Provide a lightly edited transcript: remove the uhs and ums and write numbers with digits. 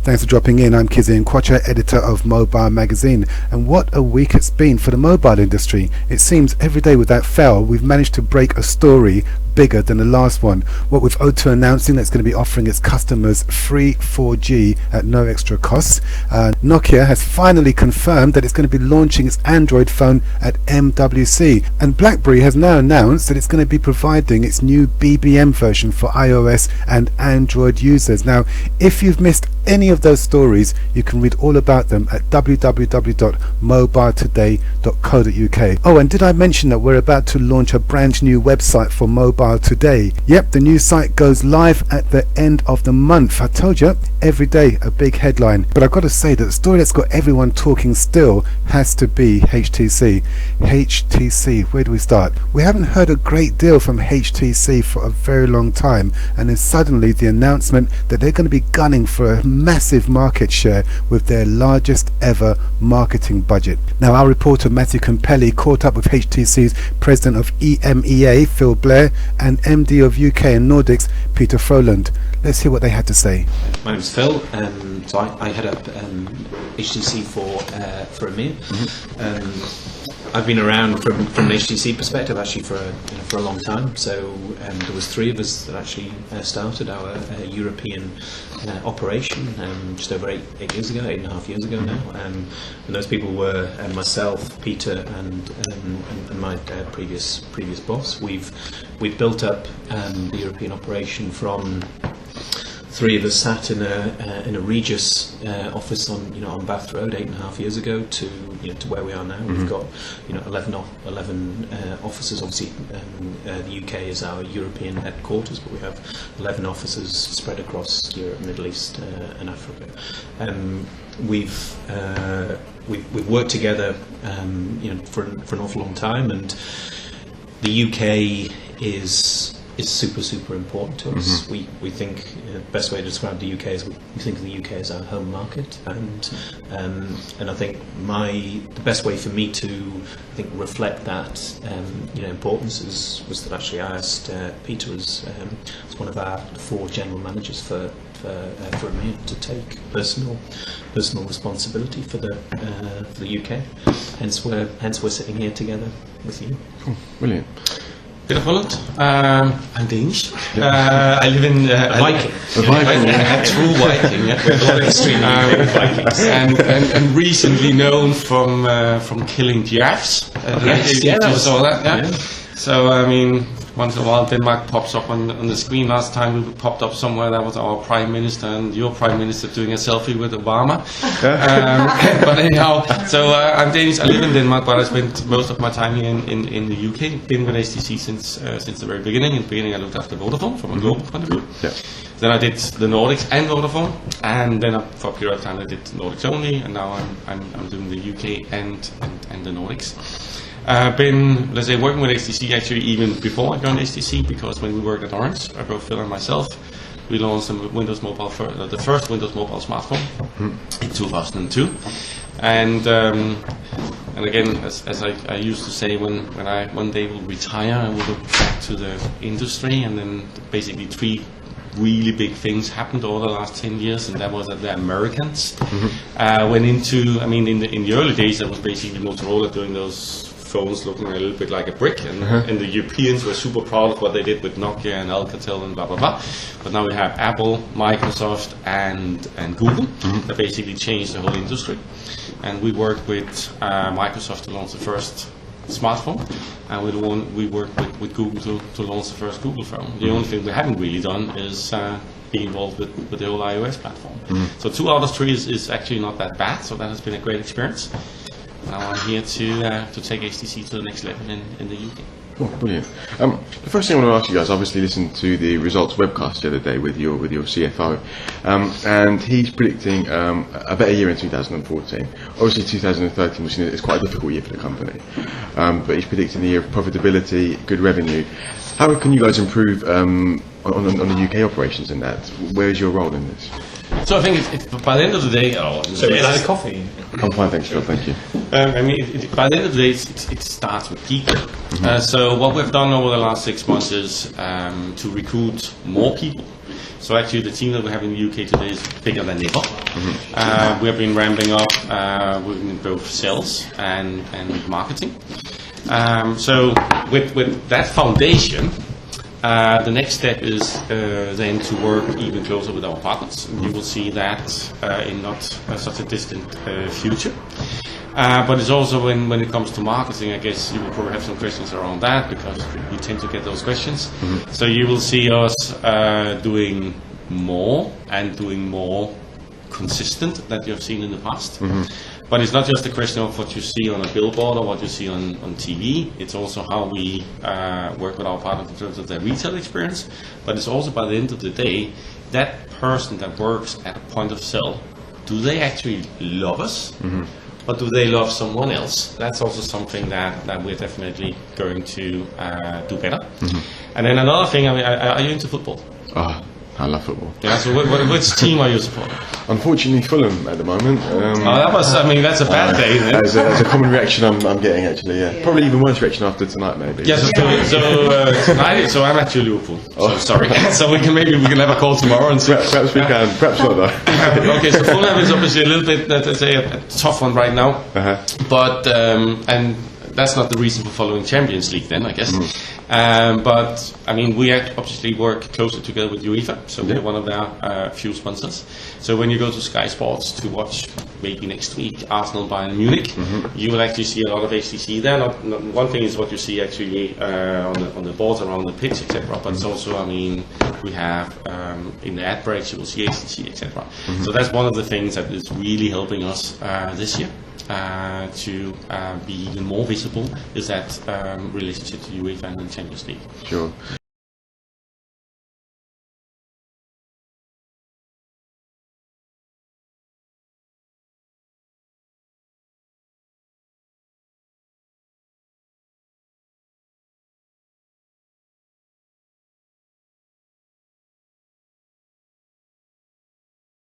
Thanks for dropping in. I'm Kizzy Nkwacha, editor of Mobile Magazine. And what a week it's been for the mobile industry. It seems every day without fail we've managed to break a story bigger than the last one. What with O2 announcing that it's going to be offering its customers free 4G at no extra costs. Nokia has finally confirmed that it's going to be launching its Android phone at MWC. And BlackBerry has now announced that it's going to be providing its new BBM version for iOS and Android users. Now, if you've missed any of those stories, you can read all about them at www.mobiletoday.co.uk. Oh, and did I mention that we're about to launch a brand new website for Mobile Today? Yep, the new site goes live at the end of the month. I told you, every day a big headline. But I've got to say that the story that's got everyone talking still has to be HTC. HTC, where do we start? We haven't heard a great deal from HTC for a very long time, and then suddenly the announcement that they're going to be gunning for a massive market share with their largest ever marketing budget. Now, our reporter Mathew Campelli caught up with HTC's president of EMEA, Phil Blair, and MD of UK and Nordics, Peter Frolund. Let's hear what they had to say. My name's Phil. So I head up HTC for EMEA. I've been around from an HTC perspective actually for a long time. So there was three of us that actually started our European operation just over 8 years ago, 8.5 years ago now. And those people were myself, Peter, and my previous boss. We've built up the European operation from three of us sat in a Regis office on Bath Road 8.5 years ago to where we are now. We've got 11 offices. Obviously, the UK is our European headquarters, but we have 11 offices spread across Europe, Middle East, and Africa. We've worked together for an awful long time, and the UK is super important to us. We think the best way to describe the UK is we think of the UK as our home market, and I think the best way for me to reflect that importance was that actually I asked Peter as one of our 4 general managers for EMEA to take personal responsibility for the UK. Hence we're sitting here together with you. Cool, brilliant. Peter Frolund. I'm Danish. I live in Viking. A true Viking. Yeah. We're all extremely Vikings. And recently known from killing giraffes. Yes, I saw that. Yeah. Yeah. So I mean, once in a while Denmark pops up on the screen. Last time we popped up somewhere, that was our Prime Minister and your Prime Minister doing a selfie with Obama. But anyhow, so I'm Danish. I live in Denmark, but I spent most of my time here in the UK. Been with HTC since the very beginning. In the beginning I looked after Vodafone from a global point of view. Yeah. Then I did the Nordics and Vodafone, and then for a period of time I did Nordics only, and now I'm doing the UK and the Nordics. Been, let's say, working with HTC actually even before I joined HTC, because when we worked at Orange, both Phil and myself, we launched the first Windows Mobile smartphone in 2002. And again, as I used to say, when I one day will retire, I will look back to the industry, and then basically 3 really big things happened over the last 10 years, and that was that the Americans went into, in the early days, that was basically Motorola doing those phones looking a little bit like a brick, and the Europeans were super proud of what they did with Nokia and Alcatel and blah blah blah. But now we have Apple, Microsoft, and Google that basically changed the whole industry. And we worked with Microsoft to launch the first smartphone, and we worked with Google to launch the first Google phone. The only thing we haven't really done is be involved with the whole iOS platform. So 2 out of 3 is actually not that bad, so that has been a great experience. Now I'm here to take HTC to the next level in the UK. Oh, brilliant. The first thing I want to ask you guys, obviously listened to the results webcast the other day with your CFO, and he's predicting a better year in 2014. Obviously 2013 is quite a difficult year for the company, but he's predicting the year of profitability, good revenue. How can you guys improve on the UK operations in that? Where is your role in this? So I think it's by the end of the day. So is that a coffee? I'm fine, thanks, Phil. Thank you. I mean, by the end of the day, it starts with people. So what we've done over the last 6 months is to recruit more people. So actually, the team that we have in the UK today is bigger than ever. We have been ramping up within both sales and marketing. So with that foundation, the next step is then to work even closer with our partners. You will see that in not such a distant future. But it's also when it comes to marketing, I guess you will probably have some questions around that because we tend to get those questions. So you will see us doing more and doing more consistent that you have seen in the past. But it's not just a question of what you see on a billboard or what you see on TV. It's also how we work with our partners in terms of their retail experience. But it's also, by the end of the day, that person that works at a point of sale, do they actually love us? Or do they love someone else? That's also something that we're definitely going to do better. And then another thing, I mean, are you into football? Oh, I love football. Yeah, so which team are you supporting? Unfortunately, Fulham at the moment. That's a bad day, isn't it? As a common reaction I'm getting, actually, yeah. Probably even worse reaction after tonight, maybe. Yes, tonight, so I'm actually Liverpool. So sorry. So we can have a call tomorrow and see. Perhaps we can, perhaps not though. Okay, so Fulham is obviously a little bit, let's say, a tough one right now. But, and that's not the reason for following Champions League then, I guess. But, I mean, we obviously work closer together with UEFA, so we're one of their few sponsors. So when you go to Sky Sports to watch, maybe next week, Arsenal Bayern Munich, you will actually see a lot of HTC there. One thing is what you see actually on the boards around the pitch, etc. But it's also, I mean, we have in the ad breaks, you will see HTC, etc. So that's one of the things that is really helping us this year. To be even more visible is that relationship to UEFA and the Champions League. Sure.